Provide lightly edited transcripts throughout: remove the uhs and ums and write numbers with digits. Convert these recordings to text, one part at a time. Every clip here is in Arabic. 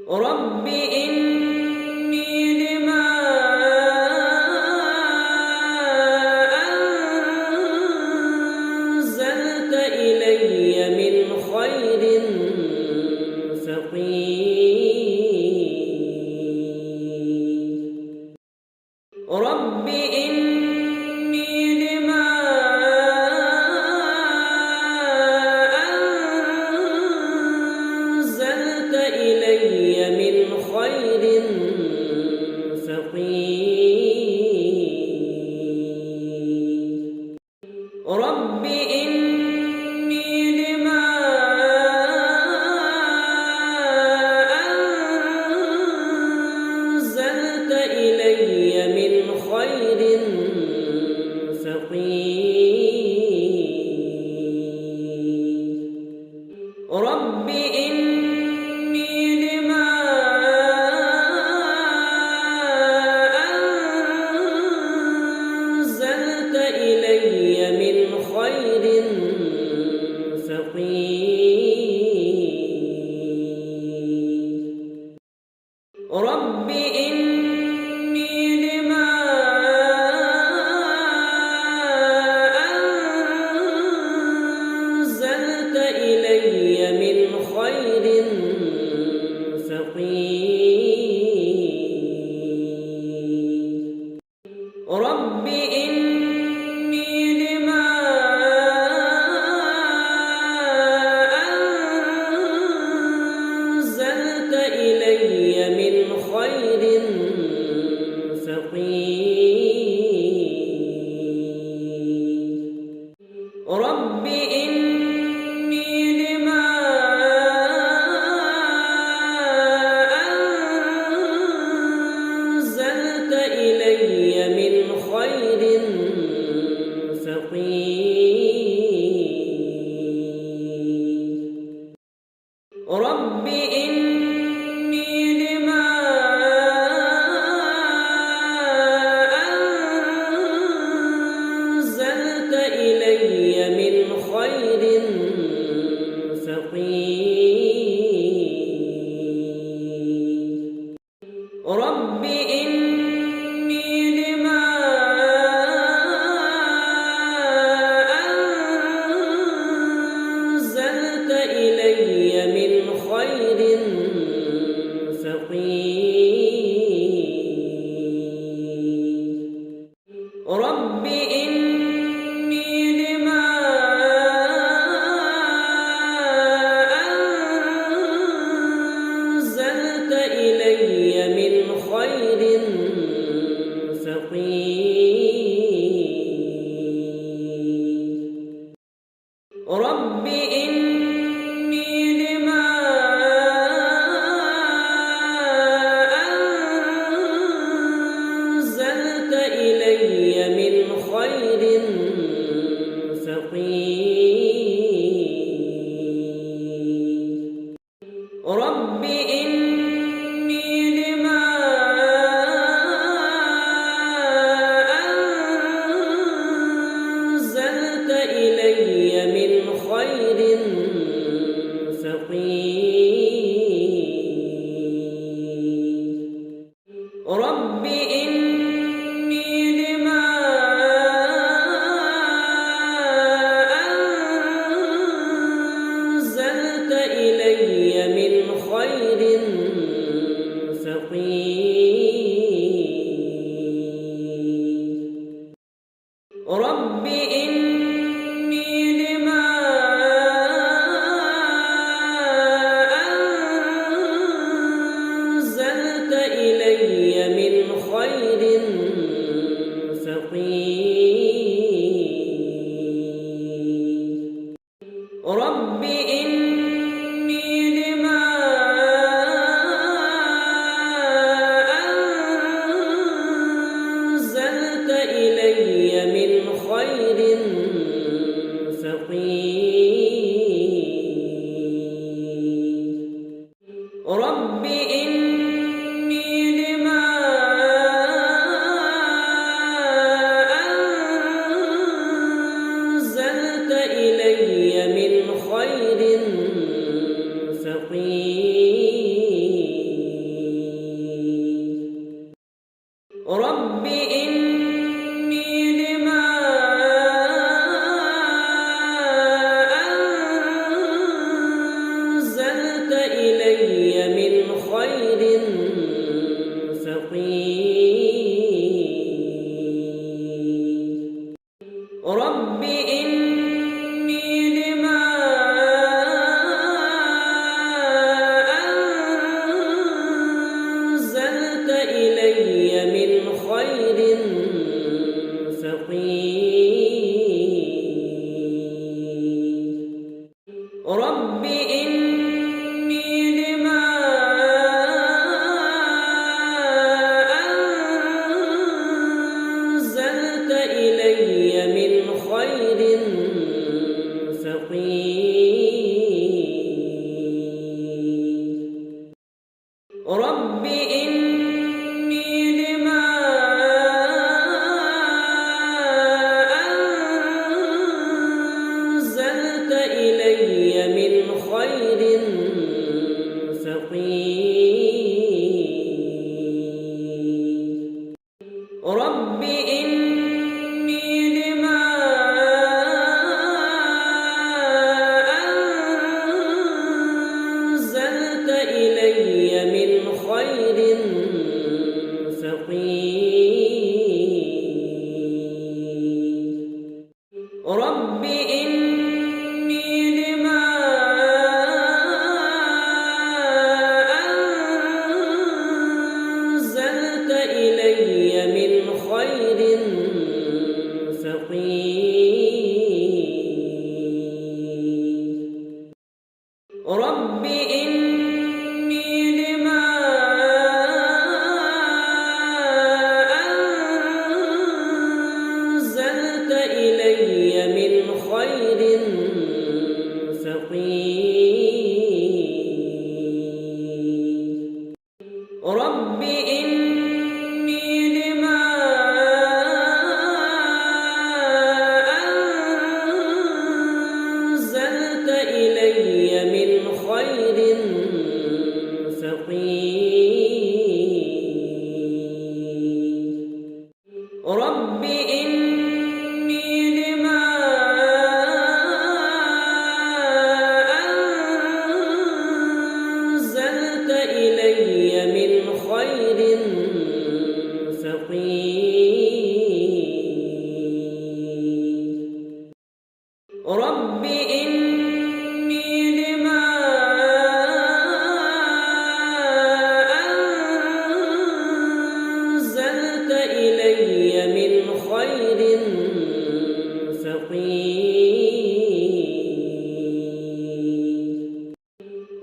رب إني لما أنزلت إلي من خير فقير رب إني لما أنزلت إلي من خير فقير رب إني لما أنزلت إلي من خير فقير رب إني لما أنزلت إلي من خير فقير رب إني لما أنزلت إلي من خير فقير رب إني لما أنزلت إلي من خير فقير رب إني لما أنزلت إلي من خير فقير رب إني لما أنزلت إلي من خير فقير رب إني لما أنزلت إلي من خير فقير رب إني لما أنزلت إلي من خير فقير رب إني لما أنزلت إلي من خير فقير رب إني لما أنزلت إلي من خير فقير رب إني لما أنزلت إلي من خير فقير رب إني لما أنزلت إلي من خير فقير رب إني لما أنزلت إلي من خير فقير رب إني لما أنزلت إلي من خير فقير رب إني لما أنزلت إلي من خير فقير رب إني لما أنزلت إلي من خير فقير رب إني لما أنزلت إلي من خير فقير رب إني لما أنزلت إلي من خير فقير رب إني لما أنزلت إلي من خير فقير رب إني لما أنزلت إلي من خير فقير رب إني لما أنزلت إلي من خير فقير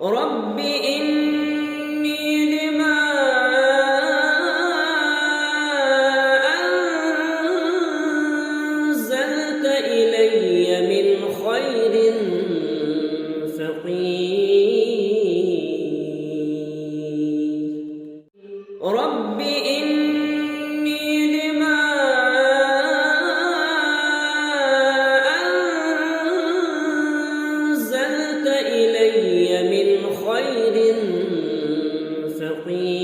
رب إني لما أنزلت إلي من خير فقير رب إني لما أنزلت إلي من خير فقير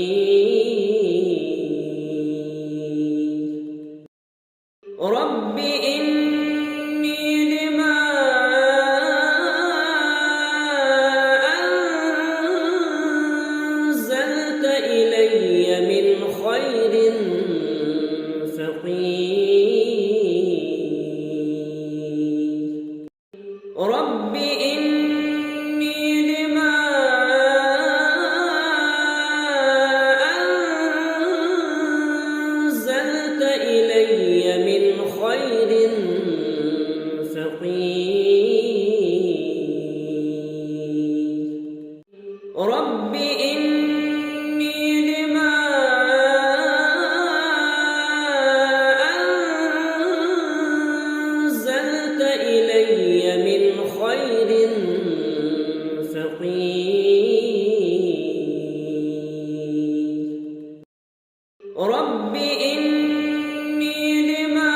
رب إني لما أنزلت إلي من خير فقير رب إني لما أنزلت إلي من خير فقير رب إني لما أنزلت إلي من خير فقير رب إني لما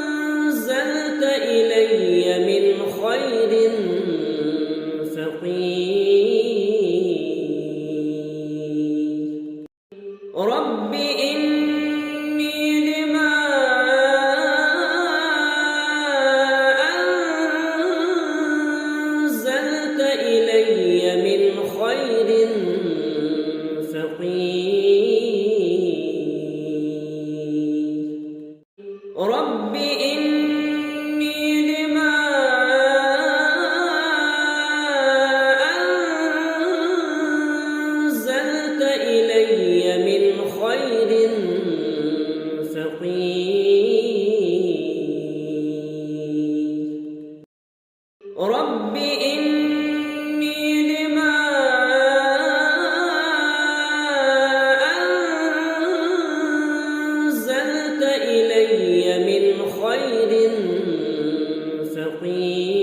أنزلت إلي من خير فقير رب إني لما أنزلت إلي من خير فقير رب إني لما أنزلت إلي من خير فقير رب إني لما أنزلت إلي من خير فقير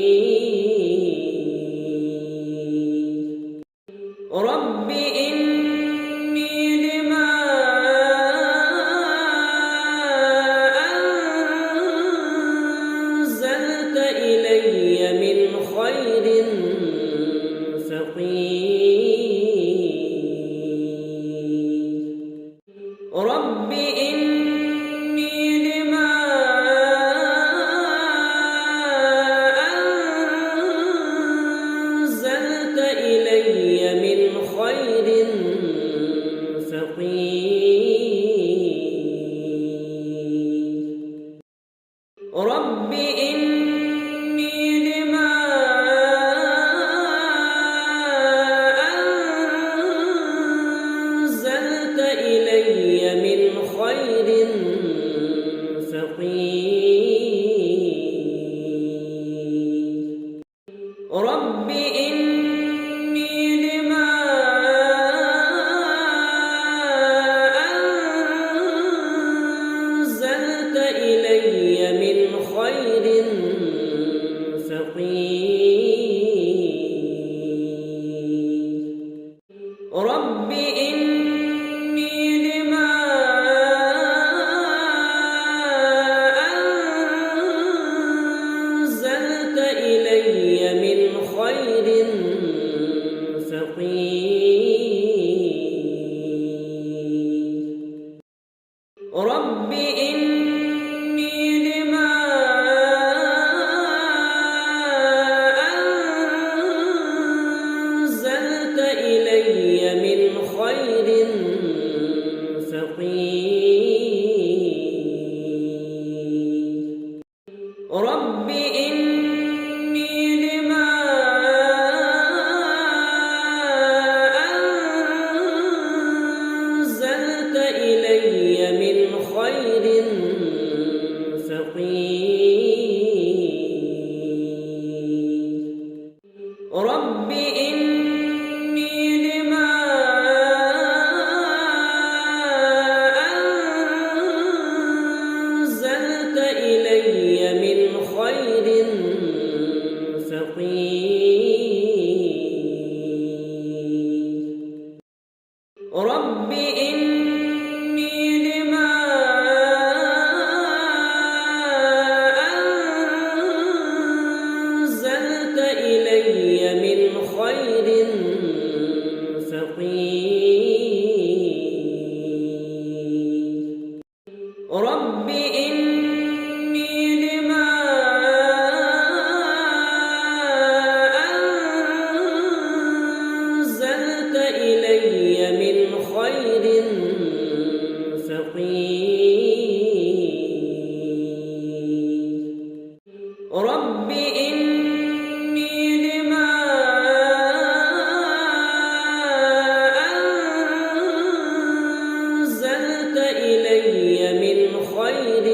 رب إني لما أنزلت إلي من خير فقير رب إني لما أنزلت إلي من خير فقير رب إني لما أنزلت إلي من خير فقير رب إني لما أنزلت إلي من خير فقير رب إني لما أنزلت إلي من خير فقير رب إني لما أنزلت إلي من خير فقير رب إني لما أنزلت إلي من خير فقير رب إني لما أنزلت إلي من خير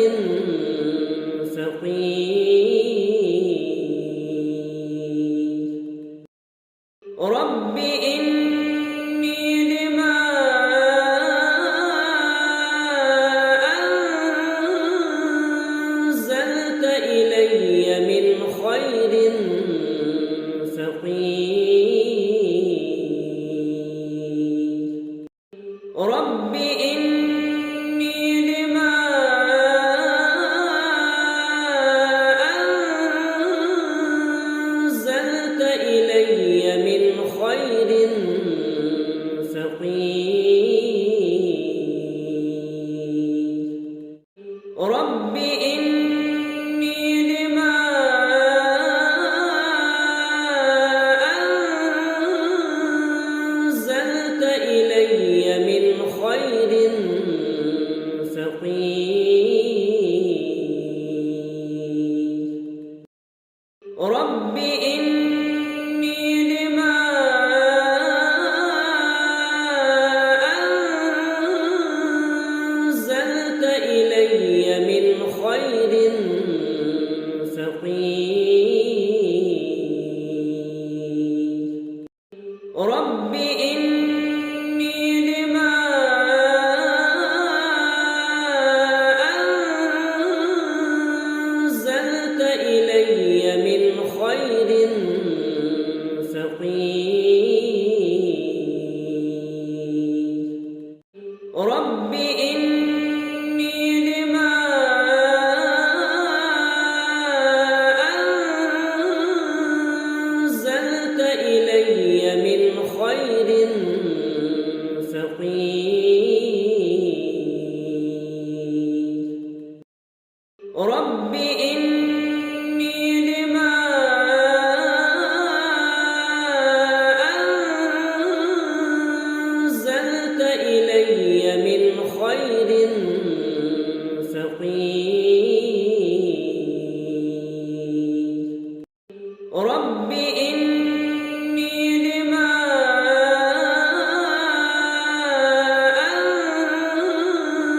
فقير رب إني لما أنزلت إلي من خير فقير رب إني لما أنزلت إلي من خير فقير رب إني لما أنزلت إلي من خير فقير رب إني لما أنزلت إلي من خير فقير رب إني لما أنزلت إلي من خير فقير رب إني لما أنزلت إلي من خير فقير رب إني لما أنزلت إلي من خير فقير رب إني لما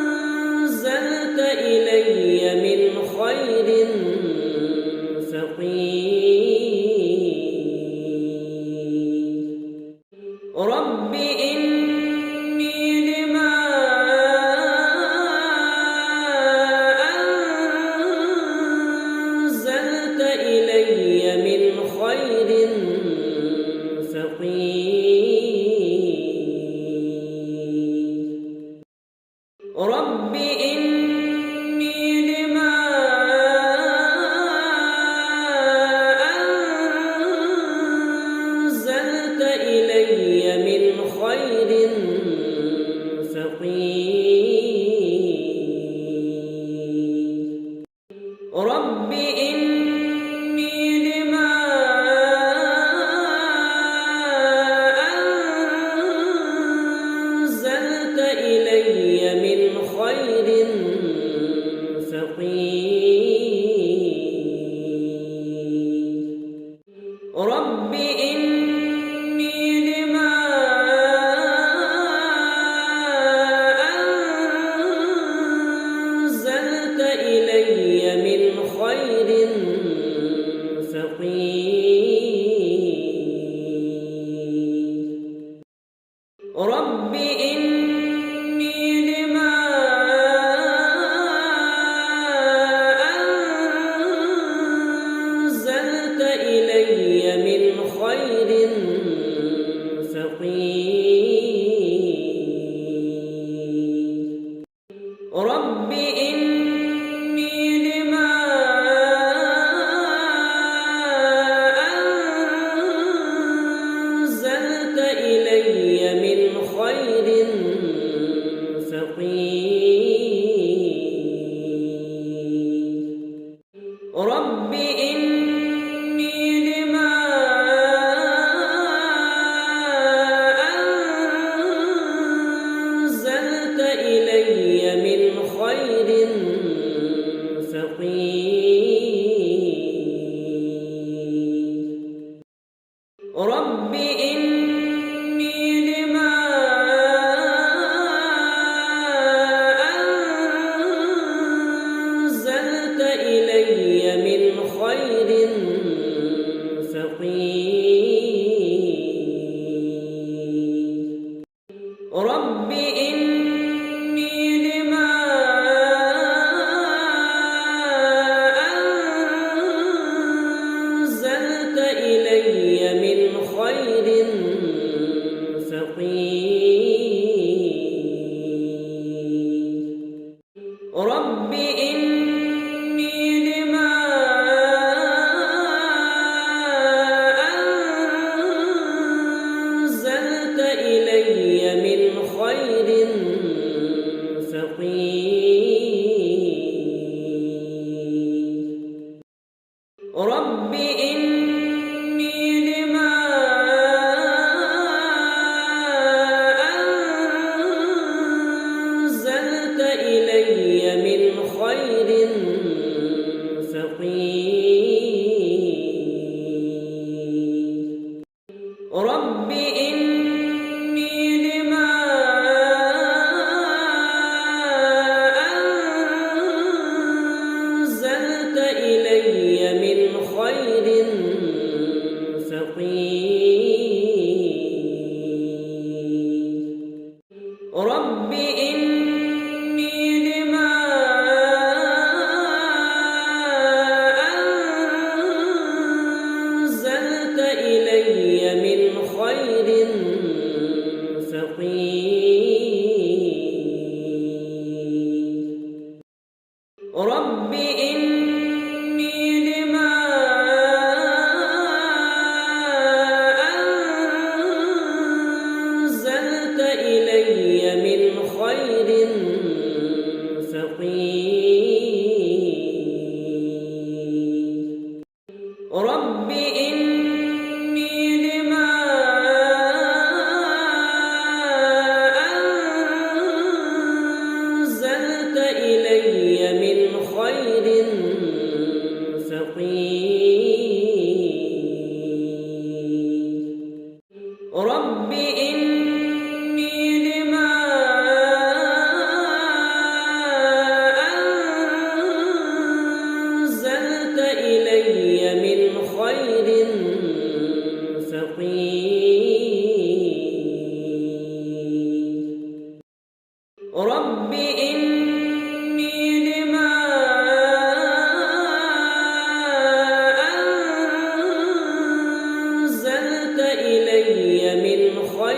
أنزلت إلي من خير فقير رب إني لما أنزلت إلي من خير فقير رب إني لما أنزلت إلي من خير فقير رب إني لما أنزلت إلي من خير فقير رب إني لما أنزلت إلي من خير فقير رب إني لما أنزلت إلي من خير فقير رب إني لما أنزلت إلي من خير فقير رب إني لما أنزلت إلي من خير فقير رب إني لما أنزلت إلي من خير فقير رب إني لما أنزلت إلي من خير فقير رب إني لما أنزلت إلي من خير فقير رب إني لما أنزلت إلي من خير فقير رب إني لما أنزلت إلي من خير فقير رب إني لما أنزلت إلي من خير فقير رب إني لما أنزلت إلي من خير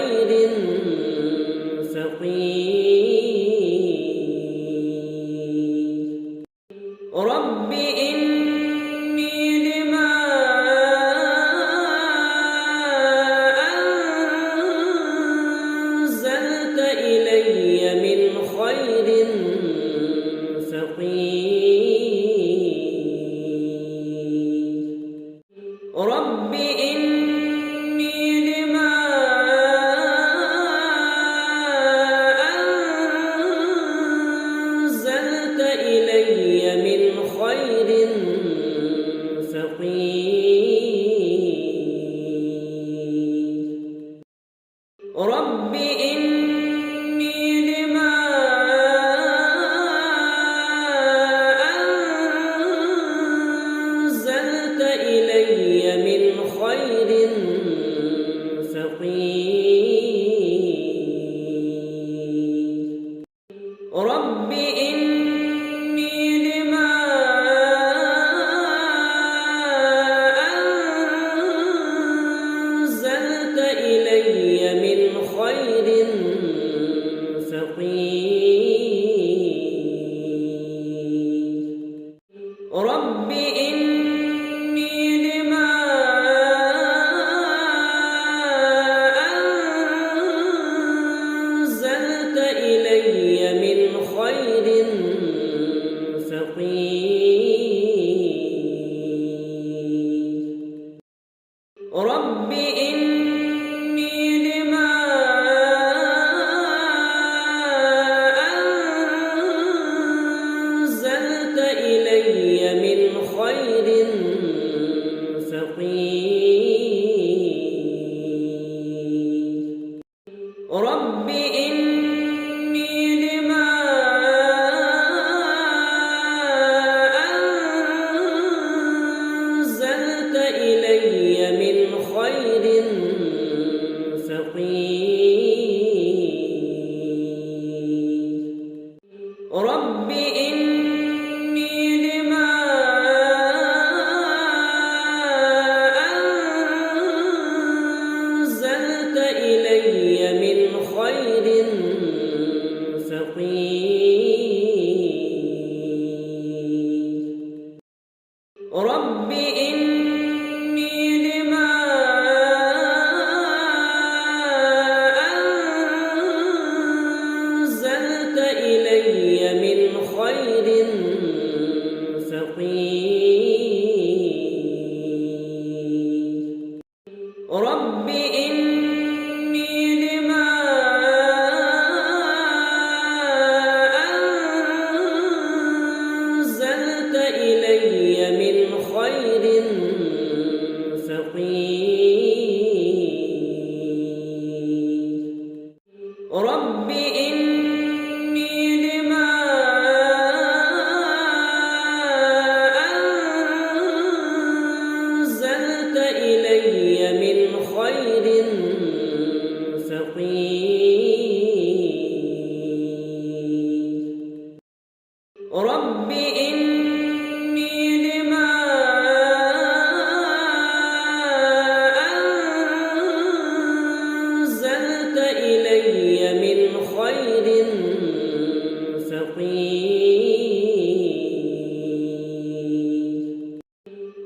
رب إني لما أنزلت إلي من خير فقير رب إني لما أنزلت إلي من خير فقير رب إني لما أنزلت إلي من خير فقير رب إني لما أنزلت إلي من خير فقير رب إني لما أنزلت إلي من خير فقير رب إني لما أنزلت إلي من خير فقير رب إني لما أنزلت إلي من خير فقير رب إني لما أنزلت إلي من خير فقير رب إني لما أنزلت إلي من خير فقير رب إني لما أنزلت إلي من خير فقير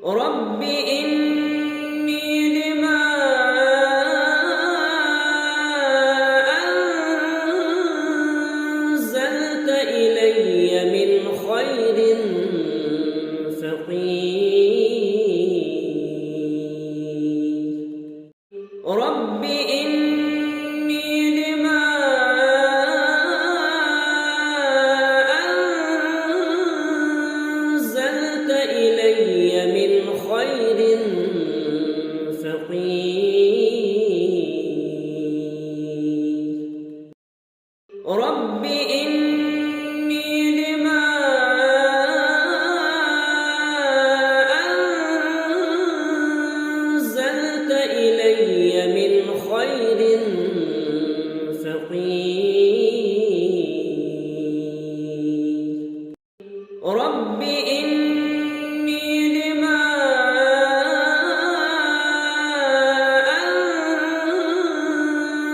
رب إني لما أنزلت إلي من خير فقير رب إني لما أنزلت إلي من خير فقير رب إني لما أنزلت إلي من خير فقير رب إني لما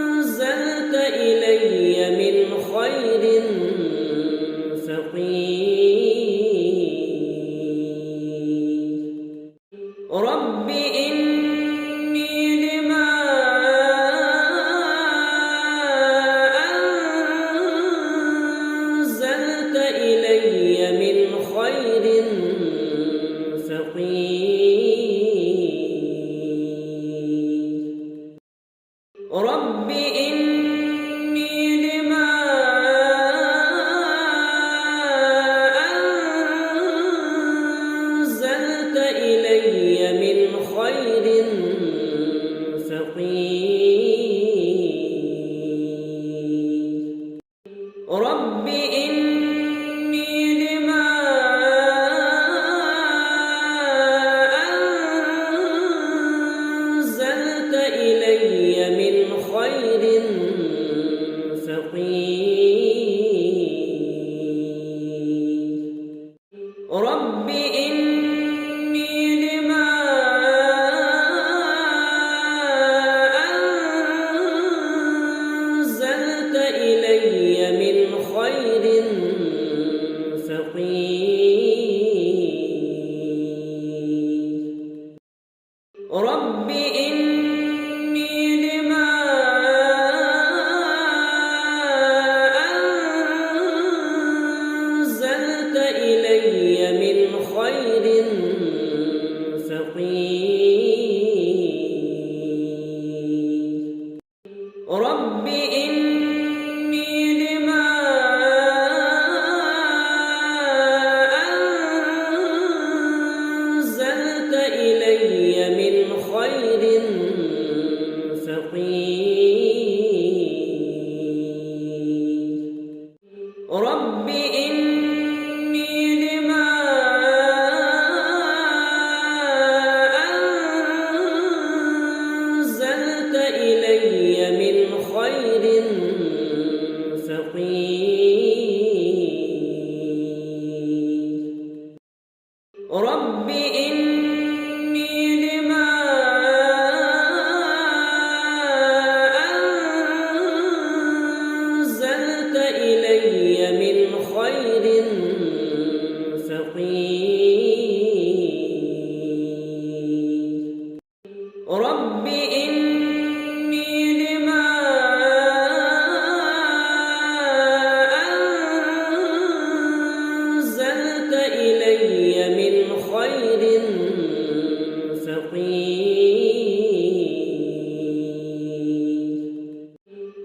أنزلت إلي من خير فقير رب إني لما أنزلت إلي من خير فقير رب إني لما أنزلت إلي من خير فقير رب إني لما أنزلت إلي من خير فقير رب إني لما أنزلت إلي من خير فقير رب إني لما أنزلت إلي من خير فقير رب إني لما أنزلت إلي من خير فقير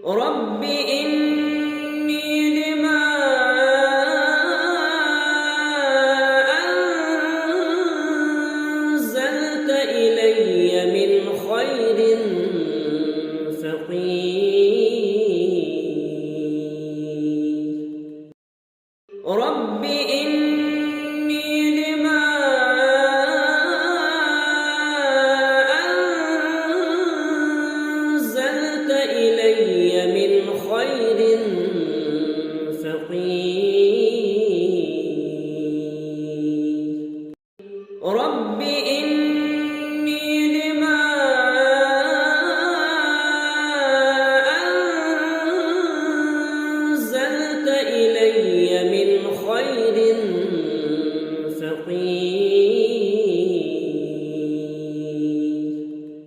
رب إني لما أنزلت إلي من خير فقير رب إني لما أنزلت إلي من خير فقير رب إني لما أنزلت إلي من خير فقير